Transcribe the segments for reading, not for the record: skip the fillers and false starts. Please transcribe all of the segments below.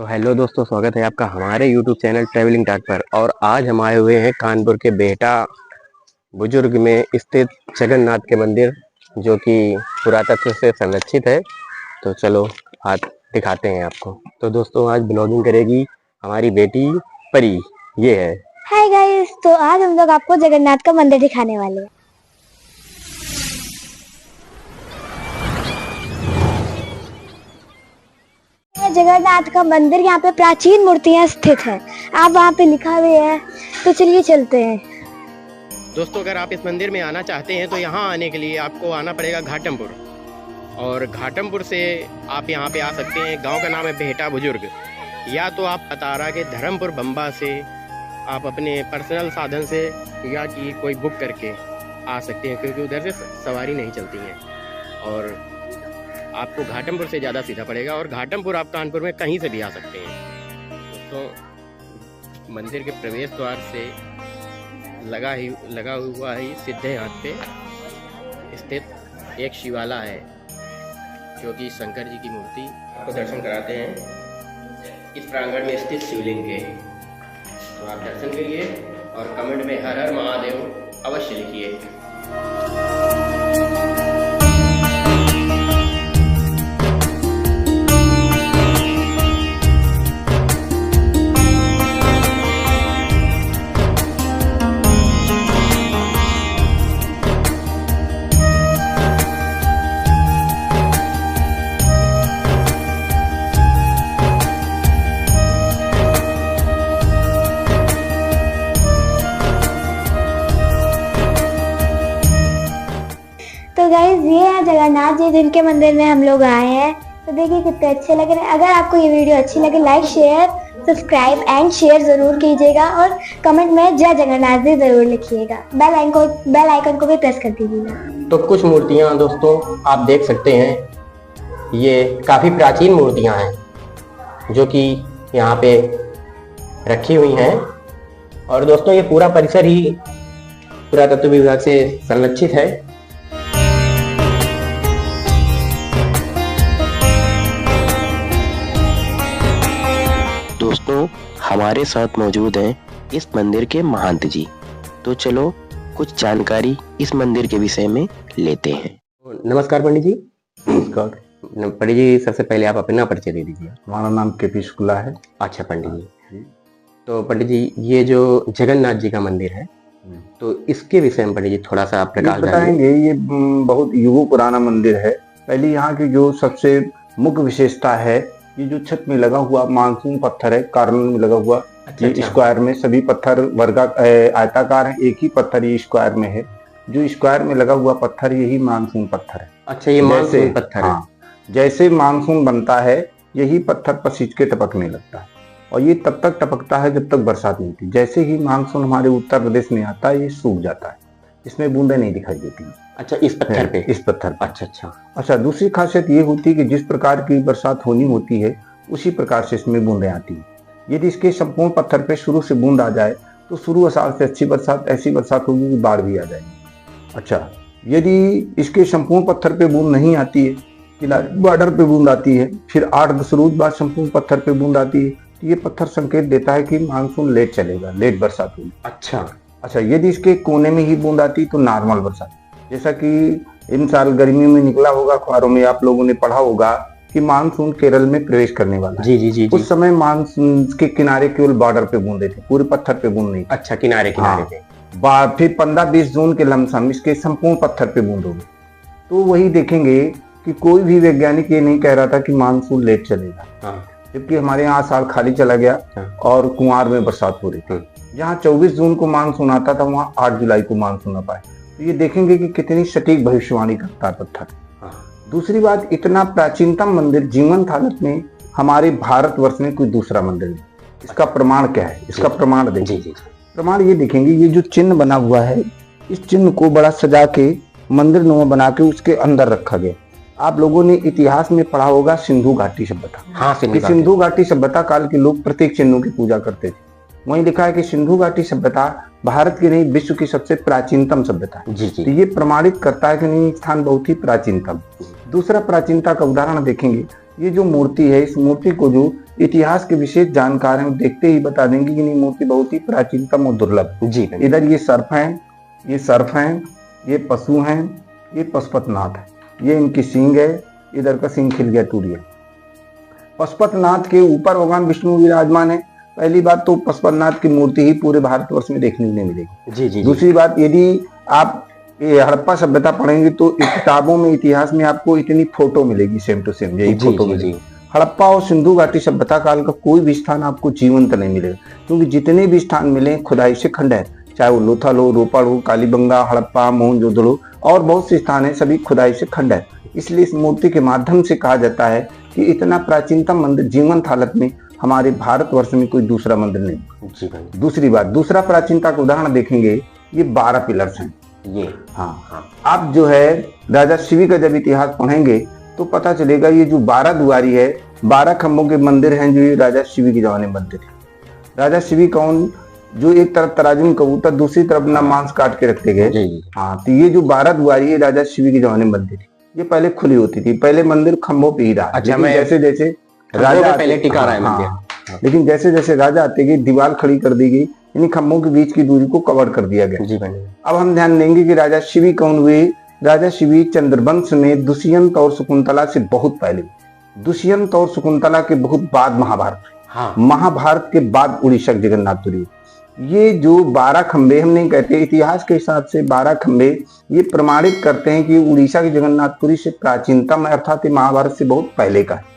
तो हेलो दोस्तों, स्वागत है आपका हमारे यूट्यूब चैनल ट्रैवलिंग टॉक पर। और आज हम आए हुए हैं कानपुर के बेहटा बुजुर्ग में स्थित जगन्नाथ के मंदिर, जो कि पुरातत्व से संरक्षित है। तो चलो आज दिखाते हैं आपको। तो दोस्तों, आज ब्लॉगिंग करेगी हमारी बेटी परी। ये है। हाय गाइस, तो आज हम लोग आपको जगन्नाथ का मंदिर दिखाने वाले हैं। जगन्नाथ का मंदिर, यहाँ पे प्राचीन मूर्तियां स्थित हैं। आप वहाँ पे लिखा हुआ है, तो चलिए चलते हैं। दोस्तों, अगर आप इस मंदिर में आना चाहते हैं तो यहाँ आने के लिए आपको आना पड़ेगा घाटमपुर। और घाटमपुर से आप यहाँ पे आ सकते हैं। गांव का नाम है बेहटा बुजुर्ग। या तो आप अतारा के धर्मपुर बम्बा से आप अपने पर्सनल साधन से या कि कोई बुक करके आ सकते हैं, क्योंकि उधर से सवारी नहीं चलती हैं। और आपको घाटमपुर से ज़्यादा सीधा पड़ेगा। और घाटमपुर आप कानपुर में कहीं से भी आ सकते हैं। तो मंदिर के प्रवेश द्वार से लगा हुआ ही सीधे हाथ पे स्थित एक शिवाला है, जो कि शंकर जी की मूर्ति। आपको दर्शन कराते हैं इस प्रांगण में स्थित शिवलिंग के। तो आप दर्शन करिए और कमेंट में हर हर महादेव अवश्य लिखिए। तो गाइस, ये है जगन्नाथ जी जिनके मंदिर में हम लोग आए हैं। तो देखिए कितने अच्छे लग रहे हैं। अगर आपको ये वीडियो अच्छी लगे, like share subscribe and share जरूर कीजिएगा। और कमेंट में जय जगन्नाथ जी जरूर लिखिएगा। बेल आइकन को भी प्रेस कर दीजिएगा। तो कुछ मूर्तियां दोस्तों आप देख सकते हैं। ये काफ़ी प्राचीन मूर्तियां हैं जो कि यहाँ पे रखी हुई हैं। और दोस्तों, ये पूरा परिसर ही पुरातत्व विभाग से संरक्षित है। दोस्तों, हमारे साथ मौजूद हैं इस मंदिर के महंत जी। तो चलो कुछ जानकारी इस मंदिर के विषय में लेते हैं। नमस्कार पंडित जी। नमस्कार पंडित जी, सबसे पहले आप अपना परिचय दे दीजिए। हमारा नाम केपी शुक्ला है। अच्छा पंडित जी। तो पंडित जी, ये जो जगन्नाथ जी का मंदिर है, तो इसके विषय में पंडित जी थोड़ा सा आप प्रकाश बताएंगे। ये बहुत युगों पुराना मंदिर है। पहले यहाँ की जो सबसे मुख्य विशेषता है, ये जो छत में लगा हुआ मानसून पत्थर है, कार्नर में लगा हुआ। ये स्क्वायर में सभी पत्थर आयताकार है। एक ही पत्थर ये स्क्वायर में है। जो स्क्वायर में लगा हुआ पत्थर यही मानसून पत्थर है। अच्छा, ये मानसून पत्थर है। जैसे मानसून बनता है यही पत्थर पसीज के टपकने लगता है। और ये तब तक टपकता है जब तक बरसात नहीं होती। जैसे ही मानसून हमारे उत्तर प्रदेश में आता है, ये सूख जाता है। इसमें बूंदें नहीं दिखाई देती। अच्छा, इस पत्थर पे? इस पत्थर पे। अच्छा। दूसरी खासियत ये होती है कि जिस प्रकार की बरसात होनी होती है उसी प्रकार से इसमें बूंदें आती हैं। यदि इसके संपूर्ण पत्थर पे शुरू से बूंद आ जाए तो शुरू साल से अच्छी बरसात, ऐसी बरसात होगी कि बाढ़ भी आ जाएगी। अच्छा, यदि इसके संपूर्ण पत्थर पे बूंद नहीं आती है, बॉर्डर पे बूंद आती है, फिर 8-10 रोज बाद संपूर्ण पत्थर पे बूंद आती है, तो ये पत्थर संकेत देता है कि मानसून लेट चलेगा, लेट बरसात होगी। अच्छा, यदि इसके कोने में ही बूंद आती तो नॉर्मल बरसात। जैसा कि इन साल गर्मियों में निकला होगा अखबारों में, आप लोगों ने पढ़ा होगा कि मानसून केरल में प्रवेश करने वाला है। जी। उस समय मानसून के किनारे केवल बॉर्डर पे बूंदे थे, पूरे पत्थर पे बूंद नहीं। अच्छा, किनारे पे। फिर 15-20 जून के लमसम इसके संपूर्ण पत्थर पे बूंद होगी। तो वही देखेंगे कि कोई भी वैज्ञानिक ये नहीं कह रहा था कि मानसून लेट चलेगा। जबकि हमारे यहाँ साल खाली चला गया और कुंवार में बरसात हो रही थी। जहाँ 24 जून को मानसून आता था, वहाँ 8 जुलाई को मानसून आ पाए। तो ये देखेंगे कि कितनी सटीक भविष्यवाणी करता है पत्थर। दूसरी बात, इतना प्राचीनतम मंदिर जीवंत हालत में हमारे भारतवर्ष में कोई दूसरा मंदिर नहीं। इसका प्रमाण क्या है? इसका प्रमाण देखिए। प्रमाण ये देखेंगे, ये जो चिन्ह बना हुआ है, इस चिन्ह को बड़ा सजा के मंदिर नुमा बना के उसके अंदर रखा गया। आप लोगों ने इतिहास में पढ़ा होगा सिंधु घाटी सभ्यता। सिंधु घाटी सभ्यता काल के लोग प्रत्येक चिन्हों की पूजा करते थे। वहीं लिखा है कि सिंधु घाटी सभ्यता भारत की नहीं, विश्व की सबसे प्राचीनतम सभ्यता है। तो ये प्रमाणित करता है कि नहीं, स्थान बहुत ही प्राचीनतम। दूसरा प्राचीनता का उदाहरण देखेंगे, ये जो मूर्ति है, इस मूर्ति को जो इतिहास के विशेष जानकार हैं देखते ही बता देंगे कि ये मूर्ति बहुत ही प्राचीनतम और दुर्लभ। जी इधर ये सर्प हैं, ये पशु हैं, ये पशुपतिनाथ है, ये इनकी सींग है, इधर का सींग खिल गया, टूट गया। पशुपतिनाथ के ऊपर भगवान विष्णु विराजमान है। पहली बात तो पशुपतिनाथ की मूर्ति ही पूरे भारतवर्ष में देखने को नहीं मिलेगी। जी। दूसरी बात, यदि आप ये हड़प्पा सभ्यता पढ़ेंगे तो किताबों में, इतिहास में आपको इतनी फोटो मिलेगी, सेम टू सेम यही फोटो मिलेगी। हड़प्पा और सिंधु घाटी सभ्यता काल का कोई भी स्थान आपको जीवंत नहीं मिलेगा, क्योंकि जितने भी स्थान मिले खुदाई से खंड है, चाहे वो लोथल हो, रोपड़ हो, कालीबंगा, हड़प्पा, मोहनजोदड़ो और बहुत से स्थान है, सभी खुदाई से खंड है। इसलिए इस मूर्ति के माध्यम से कहा जाता है कि इतना प्राचीनतम मंदिर जीवंत हालत में हमारे भारतवर्ष में कोई दूसरा मंदिर नहीं। दूसरी बात, दूसरा प्राचीनता का उदाहरण देखेंगे, ये 12 पिलर्स हैं। ये हाँ, आप जो है राजा शिवी का जब इतिहास पढ़ेंगे तो पता चलेगा, ये जो 12 दुआरी है, 12 खंभों के मंदिर हैं जो ये राजा शिवी के जमाने में बनते थे। राजा शिवी कौन, जो एक तरफ तराजू में कबूतर, दूसरी तरफ ना मांस काट के रखते गए। हाँ, तो ये जो 12 दुआरी है राजा शिवी के जमाने में बनती थी। ये पहले खुली होती थी, पहले मंदिर खंभों पे ही रहा। अच्छा, जैसे जैसे राजा पहले टिका रहा है मंदिर, लेकिन जैसे जैसे राजा आते गए दीवार खड़ी कर दी गई, इन खंभों के बीच की दूरी को कवर कर दिया गया। अब हम ध्यान देंगे कि राजा शिवी कौन हुए। राजा शिवी चंद्रवंश में दुष्यंत और शकुंतला से बहुत पहले, दुष्यंत और शकुंतला के बहुत बाद महाभारत। हाँ। महाभारत के बाद उड़ीसा के जगन्नाथपुरी। ये जो 12 खंबे, हम नहीं कहते, इतिहास के हिसाब से 12 खंबे ये प्रमाणित करते हैं कि उड़ीसा के जगन्नाथपुरी से प्राचीनतम, अर्थात महाभारत से बहुत पहले का है।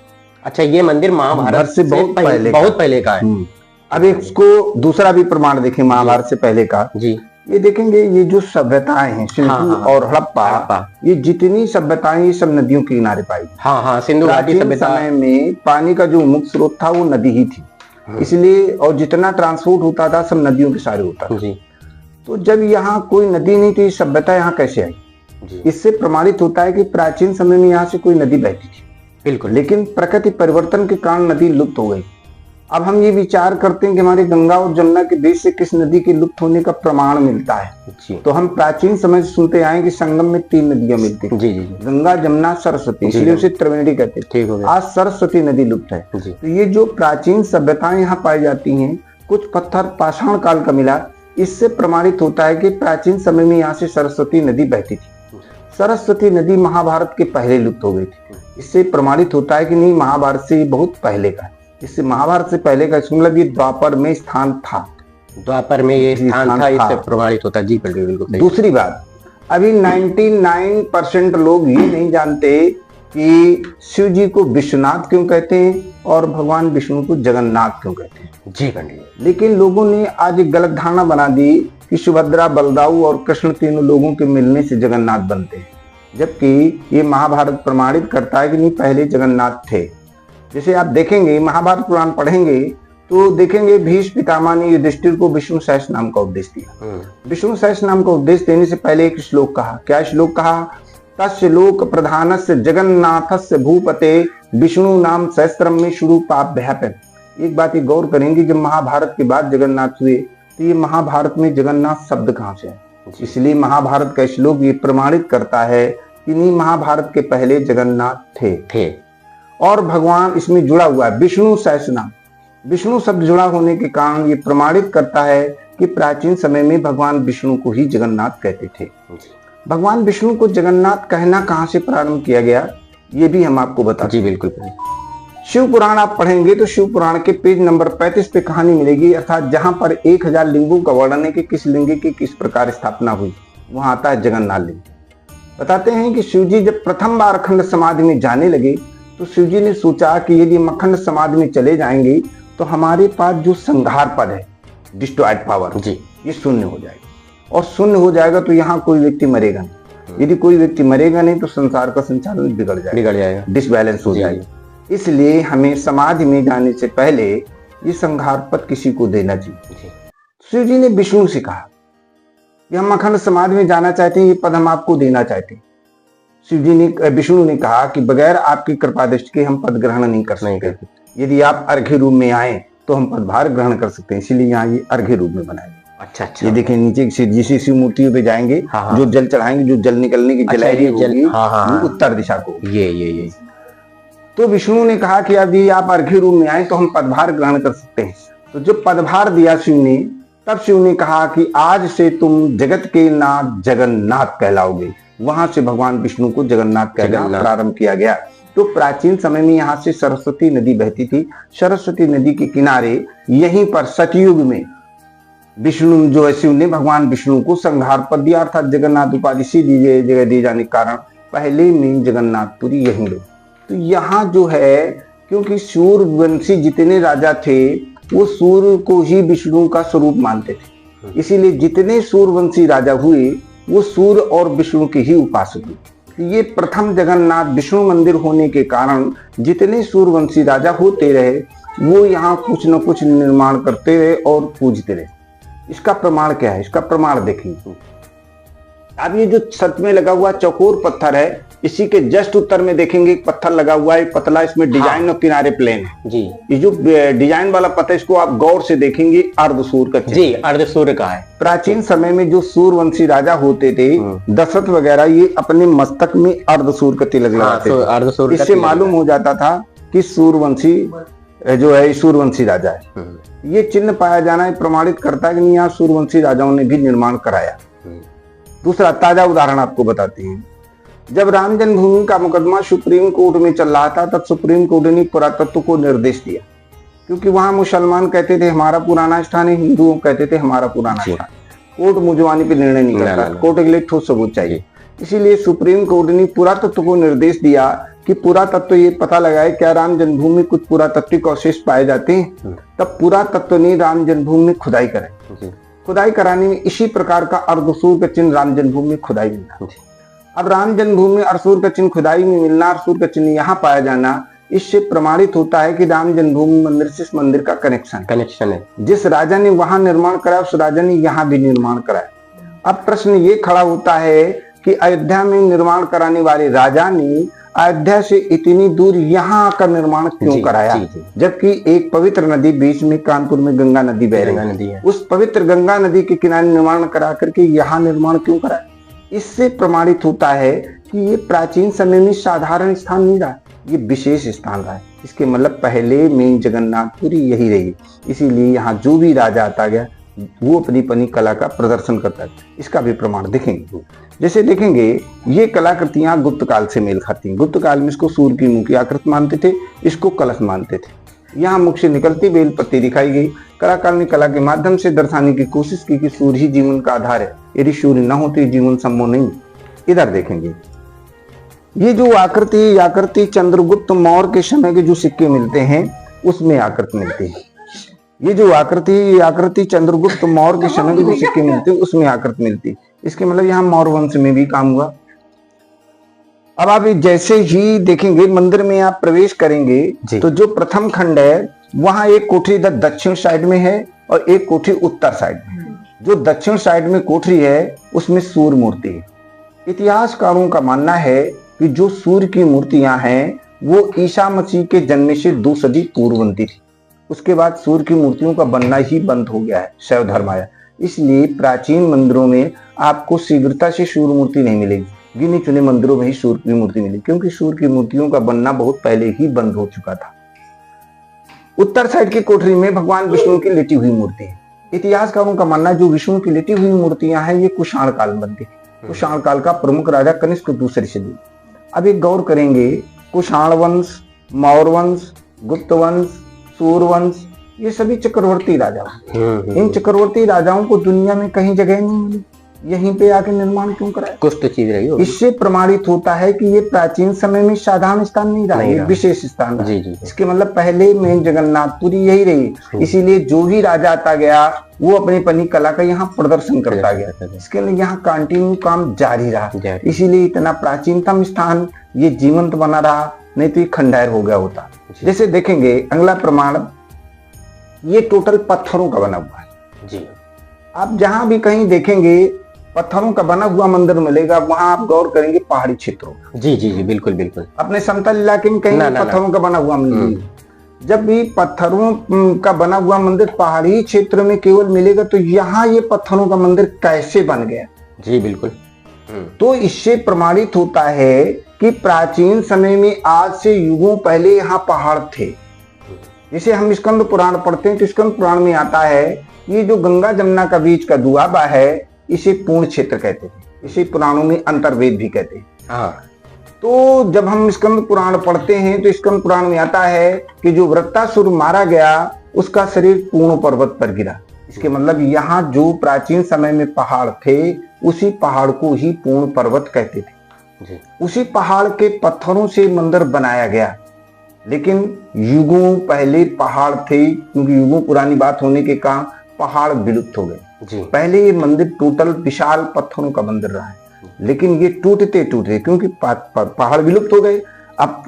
अच्छा, ये मंदिर महाभारत से बहुत पहले का है। अब इसको दूसरा भी प्रमाण देखें महाभारत से पहले का। जी। ये देखेंगे, ये जो सभ्यताएं हैं सिंधु और हड़प्पा, ये जितनी सभ्यताएं, ये सब नदियों के किनारे पाई। हाँ, सिंधु घाटी सभ्यता समय में पानी का जो मुख्य स्रोत था वो नदी ही थी, इसलिए, और जितना ट्रांसपोर्ट होता था सब नदियों के सारे होता था। जी। तो जब यहाँ कोई नदी नहीं थी, सभ्यता यहाँ कैसे आई? इससे प्रमाणित होता है कि प्राचीन समय में यहाँ से कोई नदी बहती थी। बिल्कुल। लेकिन प्रकृति परिवर्तन के कारण नदी लुप्त हो गई। अब हम ये विचार करते हैं कि हमारे गंगा और जमुना के बीच से किस नदी के लुप्त होने का प्रमाण मिलता है। तो हम प्राचीन समय से सुनते आए कि संगम में 3 नदियां मिलती हैं। जी। गंगा, जमुना, सरस्वती, इसलिए उसे त्रिवेणी कहते हैं। ठीक हो गया। आज सरस्वती नदी लुप्त है। तो ये जो प्राचीन सभ्यताएं यहाँ पाई जाती हैं, कुछ पत्थर पाषाण काल का मिला, इससे प्रमाणित होता है कि प्राचीन समय में यहाँ से सरस्वती नदी बहती थी। सरस्वती नदी महाभारत के पहले लुप्त हो गई थी। इससे प्रमाणित होता है कि नहीं, महाभारत से बहुत पहले का। इससे महाभारत से पहले का मतलब ये द्वापर में स्थान था। द्वापर में ये स्थान था, इससे प्रमाणित होता है। जी बिल्कुल। दूसरी बात, अभी 99% लोग ये नहीं जानते कि शिव जी को विश्वनाथ क्यों कहते हैं और भगवान विष्णु को जगन्नाथ क्यों कहते हैं। जी पंडित। लेकिन लोगों ने आज एक गलत धारणा बना दी कि सुभद्रा, बलदाऊ और कृष्ण तीनों लोगों के मिलने से जगन्नाथ बनते हैं, जबकि ये महाभारत प्रमाणित करता है कि नहीं, पहले जगन्नाथ थे। जैसे आप देखेंगे, महाभारत पुराण पढ़ेंगे तो देखेंगे भीष्म पितामह ने युधिष्ठिर को विष्णु सहस्र नाम का उपदेश दिया। विष्णु सहस्र नाम का उपदेश देने से पहले एक श्लोक कहा। क्या श्लोक कहा? तस्य लोक प्रधानस्य जगन्नाथस्य भूपते विष्णु नाम सहस्त्रम में शुरू पाप भयापन। एक बात ये गौर करेंगे, जब महाभारत के बाद जगन्नाथ हुए तो ये महाभारत में जगन्नाथ शब्द कहाँ से है? इसलिए महाभारत का श्लोक ये प्रमाणित करता है कि नहीं, महाभारत के पहले जगन्नाथ थे। और भगवान इसमें जुड़ा हुआ है, विष्णु सहस्र नाम, विष्णु शब्द जुड़ा होने के कारण ये प्रमाणित करता है कि प्राचीन समय में भगवान विष्णु को ही जगन्नाथ कहते थे। भगवान विष्णु को जगन्नाथ कहना कहाँ से प्रारंभ किया गया, ये भी हम आपको बताते हैं। जी बिल्कुल। शिव पुराण आप पढ़ेंगे तो शिव पुराण के पेज नंबर 35 पे कहानी मिलेगी, अर्थात जहां पर 1000 लिंगों का वर्णन है कि किस लिंग की किस प्रकार स्थापना हुई, वहां आता है जगन्नाथ लिंग। बताते हैं कि शिव जी जब प्रथम बार अखंड समाधि में जाने लगे तो शिव जी ने सोचा कि यदि हम अखंड समाधि में चले जाएंगे तो हमारे पास जो संघार पद है, डिस्ट्रॉयड पावर जी, ये शून्य हो जाएगा। और शून्य हो जाएगा तो यहाँ कोई व्यक्ति मरेगा नहीं। यदि कोई व्यक्ति मरेगा नहीं तो संसार का संचालन बिगड़ जाएगा, डिसबैलेंस हो जाएगा। इसलिए हमें समाधि में जाने से पहले ये संघार पद किसी को देना चाहिए। शिव जी ने विष्णु से कहा कि हम अखंड समाधि में जाना चाहते हैं, ये पद हम आपको देना चाहते हैं। शिव जी ने, विष्णु ने कहा कि बगैर आपकी कृपा दृष्टि के हम पद ग्रहण नहीं कर सकते। यदि आप अर्घ्य रूप में आए तो हम पदभार ग्रहण कर सकते हैं, इसीलिए यहाँ ये अर्घ्य रूप में बनाएंगे। अच्छा। ये देखें नीचे जिस शिव मूर्तियों पे जाएंगे, जो जल चढ़ाएंगे, जो जल निकलने की जलाएगी होगी, वो उत्तर दिशा को। ये तो विष्णु ने कहा कि अभी आप अर्घ्य रूप में आए तो हम पदभार ग्रहण कर सकते हैं। तो जब पदभार दिया शिव ने, तब शिव ने कहा कि आज से तुम जगत के नाथ जगन्नाथ कहलाओगे। वहां से भगवान विष्णु को जगन्नाथ कहना प्रारंभ किया गया। तो प्राचीन समय में यहाँ से सरस्वती नदी बहती थी। सरस्वती नदी के किनारे यहीं पर सतयुग में विष्णु जो है, शिव ने भगवान विष्णु को संहार पद दिया, अर्थात जगन्नाथ उपाधि सीधी जगह दिए जाने के कारण पहले में जगन्नाथपुरी यहीं रही। तो यहाँ जो है, क्योंकि सूर्यवंशी जितने राजा थे वो सूर्य को ही विष्णु का स्वरूप मानते थे, इसीलिए जितने सूर्यवंशी राजा हुए वो सूर्य और विष्णु के ही उपासक हुए। ये प्रथम जगन्नाथ विष्णु मंदिर होने के कारण जितने सूर्यवंशी राजा होते रहे वो यहाँ कुछ न कुछ निर्माण करते रहे और पूजते रहे। इसका प्रमाण क्या है? इसका प्रमाण देखेंगे। अब ये जो छत में लगा हुआ चौकोर पत्थर है, इसी के जस्ट उत्तर में देखेंगे एक पत्थर लगा हुआ है पतला, इसमें डिजाइन और किनारे प्लेन है जी। ये जो डिजाइन वाला पत्थर, इसको आप गौर से देखेंगे, अर्धसूर्य का जी, अर्धसूर्य का है। प्राचीन समय में जो सूर्यवंशी राजा होते थे, दशरथ वगैरह, ये अपने मस्तक में अर्धसूर्य का तिलक लगाते थे। इससे मालूम हो जाता था कि सूर्यवंशी जो है सूर्यवंशी राजा है। ये चिन्ह पाया जाना प्रमाणित करता है कि यहाँ सूर्यवंशी राजाओं ने भी निर्माण कराया। दूसरा ताजा उदाहरण आपको बताते हैं। जब राम जन्मभूमि का मुकदमा सुप्रीम कोर्ट में चल रहा था, तब सुप्रीम कोर्ट ने पुरातत्व को निर्देश दिया, क्योंकि वहां मुसलमान कहते थे हमारा पुराना स्थान है, हिंदुओं कहते थे हमारा पुराना स्थान। कोर्ट मुजवानी पे निर्णय नहीं करता, कोर्ट के लिए ठोस सबूत चाहिए। इसीलिए सुप्रीम कोर्ट ने पुरातत्व को निर्देश दिया कि पुरातत्व ये पता लगाए क्या राम जन्मभूमि में कुछ पुरातात्विक अवशेष पाए जाते हैं। तब पुरातत्व ने राम जन्मभूमि में खुदाई कराई। खुदाई कराने में इसी प्रकार का अर्धसूर्य का चिन्ह राम जन्मभूमि में खुदाई मिला। अब राम जन्मभूमि में अर्धसूर्य का चिन्ह खुदाई में मिलना, अर्धसूर्य का चिन्ह यहाँ पाया जाना, इससे प्रमाणित होता है कि राम जन्मभूमि मंदिर से इस मंदिर का कनेक्शन है। जिस राजा ने वहां निर्माण कराया उस राजा ने यहाँ भी निर्माण कराया। अब प्रश्न ये खड़ा होता है कि अयोध्या में निर्माण कराने वाले राजा ने अयोध्या से इतनी दूर यहाँ आकर निर्माण क्यों कराया, जबकि एक पवित्र नदी बीच में कानपुर में गंगा नदी बह रही है, उस पवित्र गंगा नदी के किनारे निर्माण करा करके यहाँ निर्माण क्यों कराया। इससे प्रमाणित होता है कि ये प्राचीन समय में साधारण स्थान नहीं रहा, ये विशेष स्थान रहा है। इसके मतलब पहले में जगन्नाथपुरी यही रही, इसीलिए यहाँ जो भी राजा आता गया वो अपनी अपनी कला का प्रदर्शन करता है। इसका भी प्रमाण देखेंगे। जैसे देखेंगे ये कलाकृतियां गुप्त काल से मेल खाती हैं। गुप्त काल में इसको सूर्य की मुख की आकृति मानते थे, इसको कलश मानते थे। यहाँ मुख से निकलती बेल पत्ती दिखाई गई। कलाकार ने कला के माध्यम से दर्शाने की कोशिश की कि सूर्य ही जीवन का आधार है, यदि सूर्य न हो तो जीवन संभव नहीं। इधर देखेंगे ये जो आकृति चंद्रगुप्त मौर्य के समय के जो सिक्के मिलते हैं उसमें आकृति मिलती है। ये जो आकृति चंद्रगुप्त मौर्य के समय के जो सिक्के मिलते हैं उसमें आकृति मिलती है। इसके मतलब यहाँ मौर्य वंश में भी काम हुआ। अब आप जैसे ही देखेंगे मंदिर में आप प्रवेश करेंगे तो जो प्रथम खंड है वहां एक कोठरी इधर दक्षिण साइड में है और एक कोठरी उत्तर साइड में। जो दक्षिण साइड में कोठरी है उसमें सूर्य मूर्ति है। इतिहासकारों का मानना है कि जो सूर्य की मूर्तियां हैं वो ईसा मसीह के जन्म से 2 सदी पूर्व बनती थी। उसके बाद सूर्य की मूर्तियों का बनना ही बंद हो गया है, शैव धर्म आया। इसलिए प्राचीन मंदिरों में आपको शीघ्रता से सूर्य मूर्ति नहीं मिलेगी, गिने चुने मंदिरों में ही सूर्य की मूर्ति मिलेगी, क्योंकि सूर्य की मूर्तियों का बनना बहुत पहले ही बंद हो चुका था। उत्तर साइड की कोठरी में भगवान विष्णु की लेटी हुई मूर्ति है। इतिहासकारों का मानना है जो विष्णु की लेटी हुई मूर्तियां हैं ये कुषाण काल में बनती है। कुषाण काल का प्रमुख राजा कनिष्क दूसरी सदी। अब एक गौर करेंगे, कुषाण वंश, मौर्य वंश, गुप्त वंश, सूर्यवंश, ये सभी चक्रवर्ती राजा। इन चक्रवर्ती राजाओं को दुनिया में कहीं जगह नहीं मिली, यहीं पे आके निर्माण क्यों कराया? कुछ तो चीज रही होगी। इससे प्रमाणित होता है कि ये प्राचीन समय में साधारण स्थान नहीं रहा, ये विशेष स्थान रहा। इसके मतलब पहले में जगन्नाथपुरी यही रही, इसीलिए जो भी राजा आता गया वो अपनी अपनी कला का यहाँ प्रदर्शन करता गया। इसके लिए यहाँ कंटिन्यू काम जारी रहा, इसीलिए इतना प्राचीनतम स्थान ये जीवंत बना रहा, नहीं तो ये खंडहर हो गया होता। जैसे देखेंगे अगला प्रमाण, ये टोटल पत्थरों का बना हुआ है जी। आप जहां भी कहीं देखेंगे पत्थरों का बना हुआ मंदिर मिलेगा, वहां आप गौर करेंगे पहाड़ी क्षेत्रों। जी जी जी बिल्कुल बिल्कुल। अपने समतल इलाके में कहीं पत्थरों का बना हुआ मंदिर, जब भी पत्थरों का बना हुआ मंदिर पहाड़ी क्षेत्र में केवल मिलेगा तो यहाँ ये पत्थरों का मंदिर कैसे बन गया? जी बिल्कुल। तो इससे प्रमाणित होता है कि प्राचीन समय में आज से युगों पहले यहाँ पहाड़ थे। जैसे हम स्कंद पुराण पढ़ते हैं तो स्कंद पुराण में आता है ये जो गंगा जमुना का बीच का दुआबा है इसे पूर्ण क्षेत्र कहते हैं, इसे पुराणों में अंतर्वेद भी कहते हैं। हाँ। तो जब हम स्कंद पुराण पढ़ते हैं तो स्कंद पुराण में आता है कि जो वृत्तासुर मारा गया उसका शरीर पूर्ण पर्वत पर गिरा। इसके मतलब यहाँ जो प्राचीन समय में पहाड़ थे उसी पहाड़ को ही पूर्ण पर्वत कहते थे जी। उसी पहाड़ के पत्थरों से मंदिर बनाया गया, लेकिन युगों पहले पहाड़ थे, क्योंकि युगों पुरानी बात होने के कारण पहाड़ विलुप्त हो गए। पहले ये मंदिर टोटल विशाल पत्थरों का मंदिर रहा है, लेकिन ये टूटते टूटते क्योंकि पहाड़ विलुप्त हो गए, अब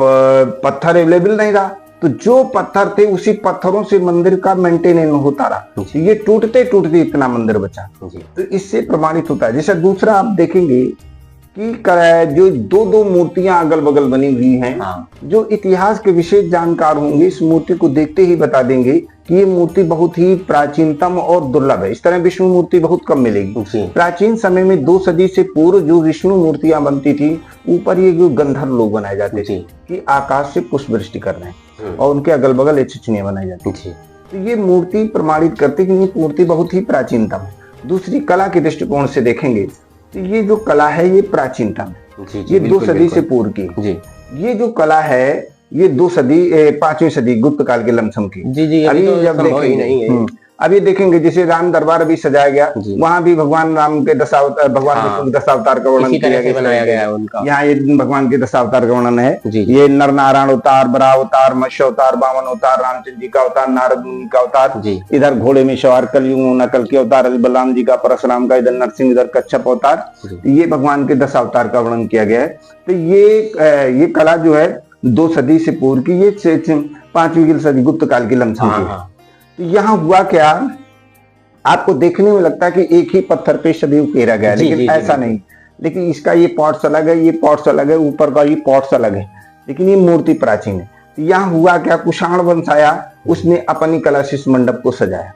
पत्थर अवेलेबल नहीं रहा, तो जो पत्थर थे उसी पत्थरों से मंदिर का मेंटेनेंस होता रहा। ये टूटते टूटते इतना मंदिर बचा। तो इससे प्रमाणित होता है। जैसे दूसरा आप देखेंगे कि जो दो मूर्तियां अगल बगल बनी हुई हैं, जो इतिहास के विशेष जानकार होंगे इस मूर्ति को देखते ही बता देंगे कि ये मूर्ति बहुत ही प्राचीनतम और दुर्लभ है। इस तरह विष्णु मूर्ति बहुत कम मिलेगी। प्राचीन समय में 2 सदी से पूर्व जो विष्णु मूर्तियां बनती थी, ऊपर ये जो गंधर्व लोग बनाए जाते थे कि आकाश से पुष्प वृष्टि कर रहे हैं और उनके अगल बगल चिचनियां बनाई जाती थी। तो ये मूर्ति प्रमाणित करती कि ये मूर्ति बहुत ही प्राचीनतम है। दूसरी कला के दृष्टिकोण से देखेंगे तो ये जो कला है ये प्राचीनतम है। ये 2 सदी से पूर्व की ये जो कला है ये 2 सदी 5वीं सदी गुप्त काल के लमसम की जी। अभी तो जब देखेंगे नहीं है। अब ये देखेंगे जैसे राम दरबार अभी सजाया गया, वहां भी भगवान राम के दशावतार, भगवान विष्णु के दशावतार का वर्णन किया गया, बनाया गया है उनका। यहाँ ये भगवान के दशावतार का वर्णन है। ये नर नारायण अवतार, बराह अवतार, मत्स्य अवतार, वामन अवतार, रामचंद्र जी का अवतार, नारद मुनि का अवतार, इधर घोड़े में सवार कलयुग में कल के अवतार, बलराम जी का, परशुराम का, इधर नरसिंह, इधर कच्छप अवतार, ये भगवान के दशावतार का वर्णन किया गया है। तो ये कला जो है 2 सदी से पूर्व की, ये 5वीं सदी गुप्त काल की लमसम की है। तो यहाँ हुआ क्या, आपको देखने में लगता है कि एक ही पत्थर पे सदैव उकेरा गया, लेकिन ऐसा नहीं। लेकिन इसका ये पॉट्स अलग है, ये पॉट्स अलग है, ऊपर का ये पॉट्स अलग है, लेकिन ये मूर्ति प्राचीन है। यहाँ हुआ क्या, कुषाण वंश आया, उसने अपनी कला से इस मंडप को सजाया।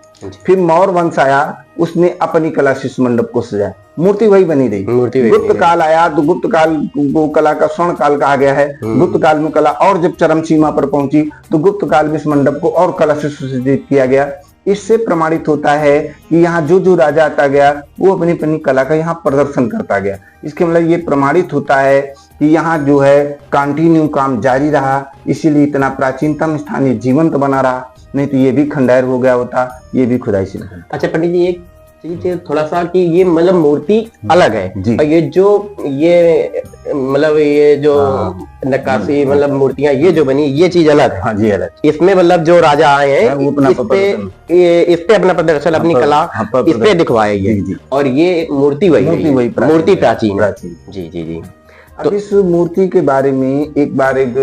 फिर मौर्य वंश आया, उसने अपनी कला से इस मंडप को सजाया। मूर्ति वही बनी रही। गुप्त काल आया तो गुप्त काल को कला का स्वर्ण काल कहा गया है। गुप्त काल में कला और जब चरम सीमा पर पहुंची तो गुप्त काल में इस मंडप को और कला से सुसज्जित किया गया। इससे प्रमाणित होता है कि यहाँ जो राजा आता गया वो अपनी अपनी कला का यहाँ प्रदर्शन करता गया। इसके मतलब ये प्रमाणित होता है कि यहाँ जो है कंटिन्यू काम जारी रहा, इसीलिए इतना प्राचीनतम स्थानीय जीवंत बना रहा, नहीं तो ये भी खंडहर हो गया होता, ये भी खुदाई से। अच्छा पंडित जी, एक चीज थोड़ा सा कि ये मतलब मूर्ति अलग है और ये जो नक्काशी मतलब मूर्तियां ये जो बनी ये चीज अलग है। हाँ जी अलग। इसमें मतलब जो राजा आए हैं इस पे अपना प्रदर्शन, अपनी कला इस पे दिखवाया ये, और ये मूर्ति वही मूर्ति प्राचीन। जी जी जी। अब इस मूर्ति के बारे में एक बार एक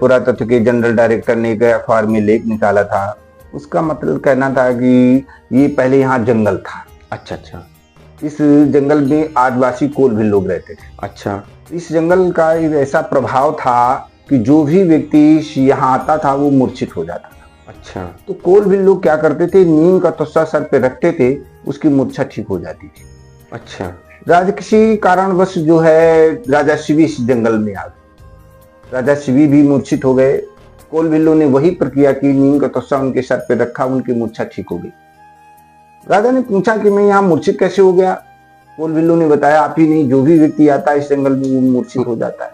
पुरातत्व के जनरल डायरेक्टर ने एक अखबार में लेख निकाला था। उसका मतलब कहना था कि ये पहले यहाँ जंगल था। अच्छा। इस जंगल में आदिवासी कोलभिल लोग रहते थे। अच्छा। इस जंगल का एक ऐसा प्रभाव था कि जो भी व्यक्ति यहाँ आता था वो मूर्छित हो जाता था। अच्छा। तो कोलभिल लोग क्या करते थे, नीम का तस्सा सर पे रखते थे, उसकी मूर्छा ठीक हो जाती थी। अच्छा। राजा किसी कारणवश जो है राजा शिवी इस जंगल में आ गए। राजा शिवी भी मूर्छित हो गए। कोलभिल्लों ने वही प्रक्रिया की, नीम का तस्सा उनके सर पे रखा, उनकी मूर्छा ठीक हो गई। राजा ने पूछा कि मैं यहाँ मूर्छित कैसे हो गया। कोलभिल्लों ने बताया आप ही नहीं, जो भी व्यक्ति आता है इस जंगल में वो मूर्छित हो जाता है।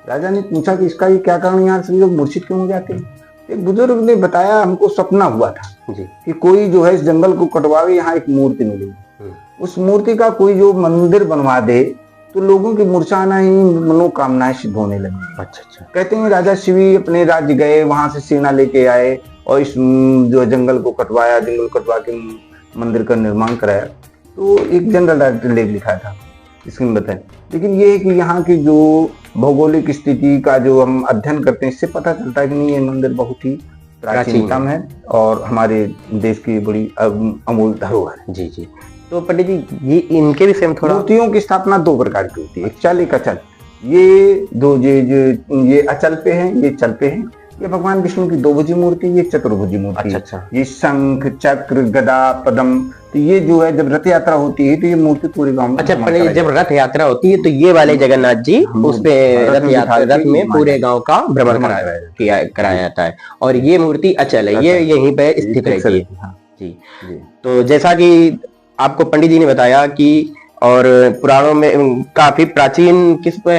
राजा ने पूछा कि इसका ये क्या कारण, यहाँ सभी लोग मूर्छित क्यों हो जाते हैं। एक बुजुर्ग ने बताया हमको सपना हुआ था कि कोई जो है इस जंगल को कटवावे, यहाँ एक मूर्ति मिलेगी, उस मूर्ति का कोई जो मंदिर बनवा दे तो लोगों की मूर्छा आना ही मनोकामनाएं सिद्ध होने लगी। अच्छा। कहते हैं राजा शिवी अपने राज्य गए, वहां से सेना लेके आए और इस जो जंगल को कटवाया, जंगल कटवा के मंदिर का निर्माण कराया। तो एक जनरल डायरेक्टर लेख लिखा था इसमें बताए। लेकिन ये है कि यहाँ की जो भौगोलिक स्थिति का जो हम अध्ययन करते हैं इससे पता चलता है कि नहीं, ये मंदिर बहुत ही प्राचीनतम है और हमारे देश की बड़ी अमूल धरोहर है। जी जी। तो पंडित जी ये इनके भी सेम थोड़ा, मूर्तियों की स्थापना 2 प्रकार की होती है, एक चल एक अचल। ये दो ये अचल पे हैं, ये चल पे हैं। ये भगवान विष्णु की 2 भुजी मूर्ति, ये चतुर्भुजी मूर्ति। अच्छा। ये शंख चक्र गदा पद्म, तो ये जो है जब रथ यात्रा होती है तो ये मूर्ति पूरे गांव में। अच्छा, पहले जब रथ यात्रा होती है तो ये वाले जगन्नाथ जी उस पे रथ में पूरे गांव का भ्रमण कराया जाता है, और ये मूर्ति अचल है, ये यहीं पे स्थित रहती है। जी। तो जैसा कि आपको पंडित जी ने बताया कि और पुराणों में काफी प्राचीन किस पे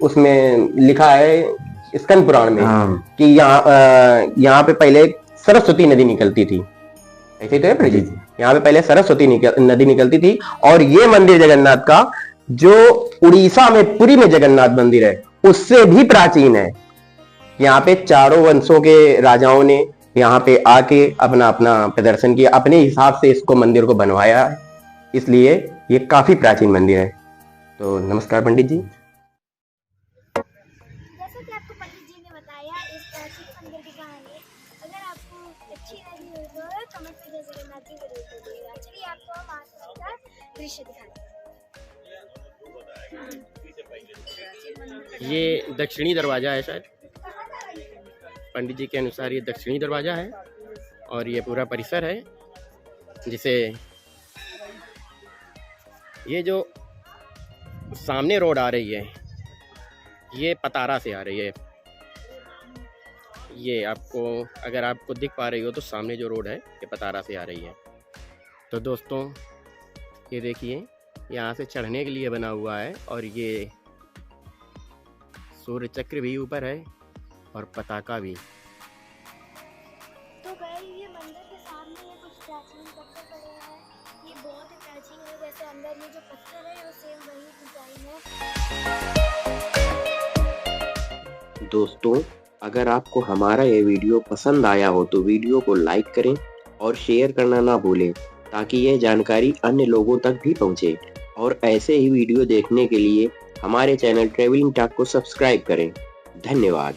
उसमें लिखा है स्कंद पुराण में कि यहाँ पे पहले सरस्वती नदी निकलती थी, ऐसे तो है पंडित जी। यहाँ पे पहले सरस्वती नदी निकलती थी, और ये मंदिर जगन्नाथ का जो उड़ीसा में पुरी में जगन्नाथ मंदिर है उससे भी प्राचीन है। यहाँ पे चारों वंशों के राजाओं ने यहाँ पे आके अपना अपना प्रदर्शन किया, अपने हिसाब से इसको मंदिर को बनवाया है, इसलिए ये काफी प्राचीन मंदिर है। तो नमस्कार पंडित जी। जैसा कि आपको पंडित जी ने बताया इस प्राचीन मंदिर की कहानी, अगर आपको अच्छी लगी हो तो कमेंट में जय जगन्नाथ जी जरूर करिएगा। चलिए आपको हम आसपास का दृश्य दिखाते हैं। ये दक्षिणी दरवाजा है शायद, पंडित जी के अनुसार ये दक्षिणी दरवाजा है, और ये पूरा परिसर है जिसे ये जो सामने रोड आ रही है ये पतारा से आ रही है। ये आपको अगर आपको दिख पा रही हो तो सामने जो रोड है ये पतारा से आ रही है। तो दोस्तों ये देखिए यहाँ से चढ़ने के लिए बना हुआ है, और ये सूर्य चक्र भी ऊपर है और पताका भी। तो गाइस ये मंदिर के सामने ये कुछ प्राचीन पत्थर पड़े हैं, ये बहुत ही प्राचीन है, जैसे अंदर में जो पत्थर है वो सेम वही डिजाइन है। दोस्तों अगर आपको हमारा ये वीडियो पसंद आया हो तो वीडियो को लाइक करें और शेयर करना ना भूलें, ताकि यह जानकारी अन्य लोगों तक भी पहुंचे। और ऐसे ही वीडियो देखने के लिए हमारे चैनल ट्रैवलिंग टॉक को सब्सक्राइब करें। धन्यवाद।